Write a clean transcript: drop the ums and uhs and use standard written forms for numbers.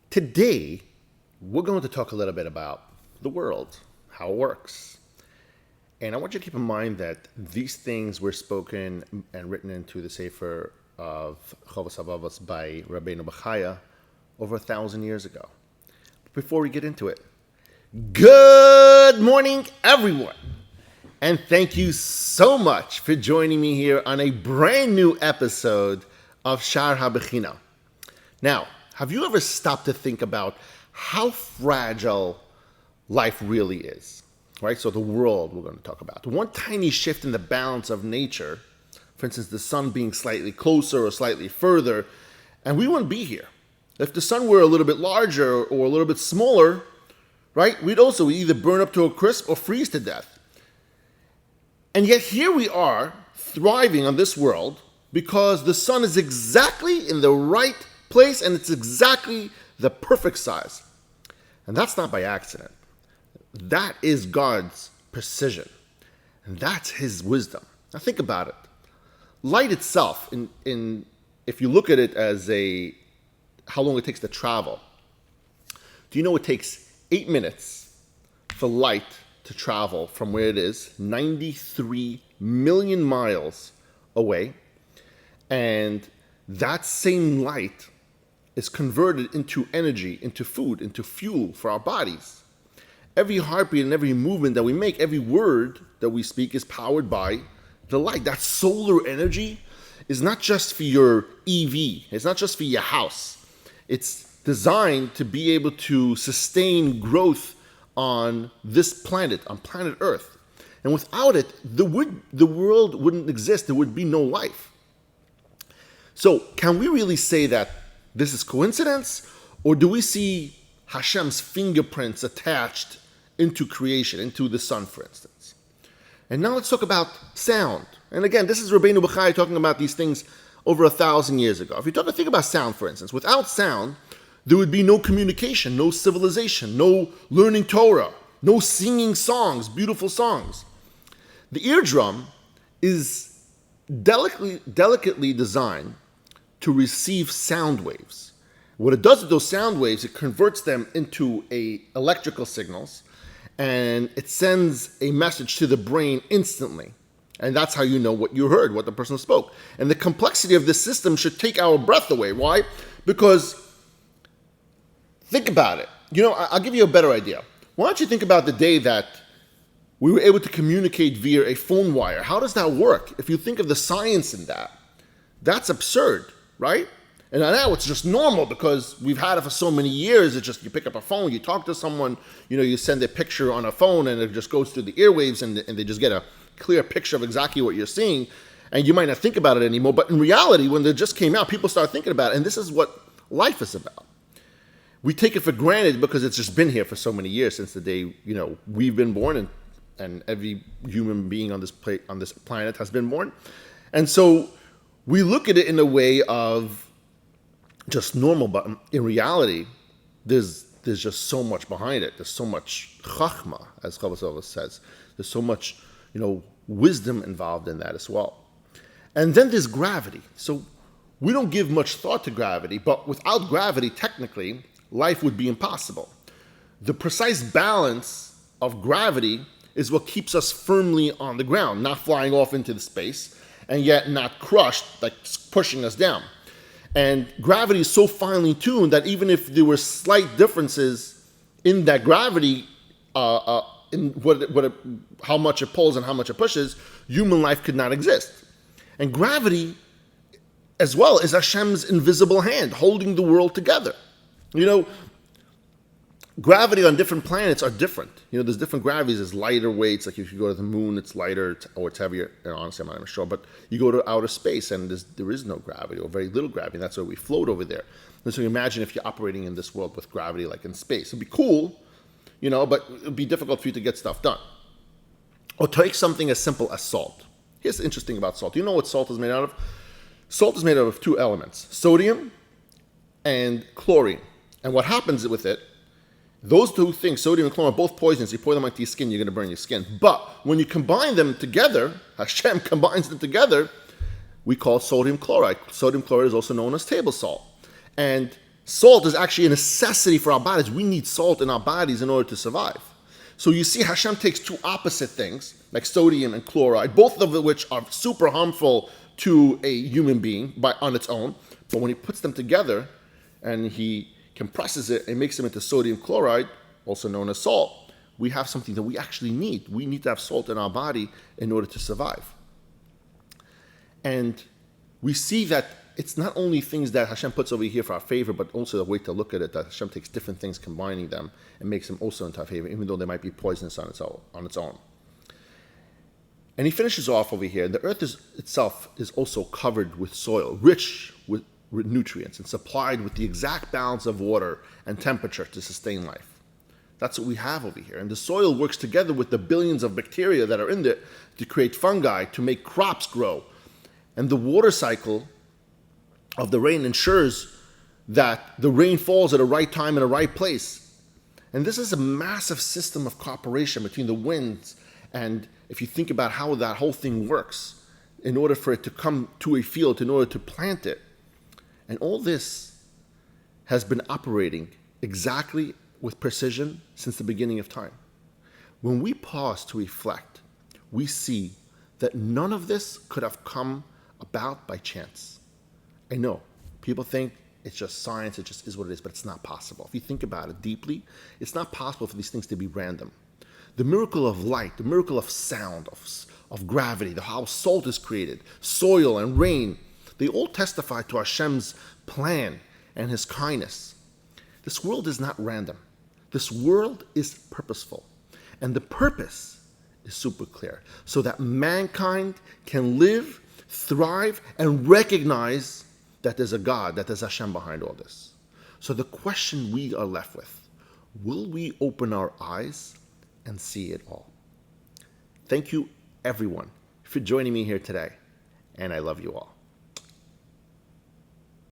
Today, we're going to talk a little bit about the world, how it works. And I want you to keep in mind that these things were spoken and written into the Sefer of Rav Av by Rav Av over 1,000 years ago. Before we get into it, good morning, everyone. And thank you so much for joining me here on a brand new episode of Shaar HaBechinah. Now, have you ever stopped to think about how fragile life really is? Right? So the world we're going to talk about. One tiny shift in the balance of nature, for instance, the sun being slightly closer or slightly further, and we wouldn't be here. If the sun were a little bit larger or a little bit smaller, right, we'd also either burn up to a crisp or freeze to death. And yet here we are, thriving on this world, because the sun is exactly in the right place and it's exactly the perfect size. And that's not by accident. That is God's precision. And that's His wisdom. Now think about it. Light itself, if you look at it as how long it takes to travel, do you know it takes 8 minutes for light to travel from where it is, 93 million miles away, and that same light is converted into energy, into food, into fuel for our bodies. Every heartbeat and every movement that we make, every word that we speak is powered by the light. That solar energy is not just for your EV. It's not just for your house. It's designed to be able to sustain growth on this planet, on planet Earth. And without it, the world wouldn't exist. There would be no life. So can we really say that this is coincidence? Or do we see Hashem's fingerprints attached into creation, into the sun, for instance? And now let's talk about sound. And again, this is Rav Av talking about these things over 1,000 years ago. If you think about sound, for instance, without sound, there would be no communication, no civilization, no learning Torah, no singing songs, beautiful songs. The eardrum is delicately designed to receive sound waves. What it does with those sound waves, it converts them into electrical signals, and it sends a message to the brain instantly. And that's how you know what you heard, what the person spoke. And the complexity of this system should take our breath away. Why? Because, think about it. I'll give you a better idea. Why don't you think about the day that we were able to communicate via a phone wire? How does that work? If you think of the science in that, that's absurd, right? And now it's just normal because we've had it for so many years. It's just you pick up a phone, you talk to someone, you send a picture on a phone and it just goes through the airwaves and they just get a clear picture of exactly what you're seeing. And you might not think about it anymore. But in reality, when they just came out, people start thinking about it. And this is what life is about. We take it for granted because it's just been here for so many years since the day, we've been born and every human being on this planet has been born. And so we look at it in a way of just normal, but in reality, there's just so much behind it. There's so much chachma, as Rav Av says. There's so much, wisdom involved in that as well. And then there's gravity. So we don't give much thought to gravity, but without gravity, technically, life would be impossible. The precise balance of gravity is what keeps us firmly on the ground, not flying off into the space, and yet not crushed, like pushing us down. And gravity is so finely tuned that even if there were slight differences in that gravity, in how much it pulls and how much it pushes, human life could not exist. And gravity, as well, is Hashem's invisible hand holding the world together. Gravity on different planets are different. There's different gravities. There's lighter weights. Like if you go to the moon, it's lighter or it's heavier. Honestly, I'm not even sure. But you go to outer space and there is no gravity or very little gravity. That's why we float over there. And so imagine if you're operating in this world with gravity like in space. It'd be cool, but it'd be difficult for you to get stuff done. Or take something as simple as salt. Here's the interesting about salt. Do you know what salt is made out of? Salt is made out of two elements, sodium and chlorine. And what happens with it, those two things, sodium and chlorine, are both poisons. You pour them onto your skin, you're going to burn your skin. But when you combine them together, Hashem combines them together, we call sodium chloride. Sodium chloride is also known as table salt. And Salt is actually a necessity for our bodies. We need salt in our bodies in order to survive. So you see, Hashem takes two opposite things, like sodium and chloride, both of which are super harmful to a human being on its own. But when he puts them together and he compresses it and makes them into sodium chloride, also known as salt, we have something that we actually need. We need to have salt in our body in order to survive. And we see that it's not only things that Hashem puts over here for our favor, but also the way to look at it, that Hashem takes different things, combining them, and makes them also into our favor, even though they might be poisonous on its own. And he finishes off over here. The earth itself is also covered with soil, rich with nutrients, and supplied with the exact balance of water and temperature to sustain life. That's what we have over here. And the soil works together with the billions of bacteria that are in there to create fungi, to make crops grow. And the water cycle of the rain ensures that the rain falls at the right time in the right place. And this is a massive system of cooperation between the winds. And if you think about how that whole thing works, in order for it to come to a field, in order to plant it. And all this has been operating exactly with precision since the beginning of time. When we pause to reflect, we see that none of this could have come about by chance. I know, people think it's just science, it just is what it is, but it's not possible. If you think about it deeply, it's not possible for these things to be random. The miracle of light, the miracle of sound, of gravity, how salt is created, soil and rain, they all testify to Hashem's plan and his kindness. This world is not random. This world is purposeful. And the purpose is super clear, so that mankind can live, thrive, and recognize that there's a God, that there's Hashem behind all this. So the question we are left with, will we open our eyes and see it all? Thank you, everyone, for joining me here today, and I love you all.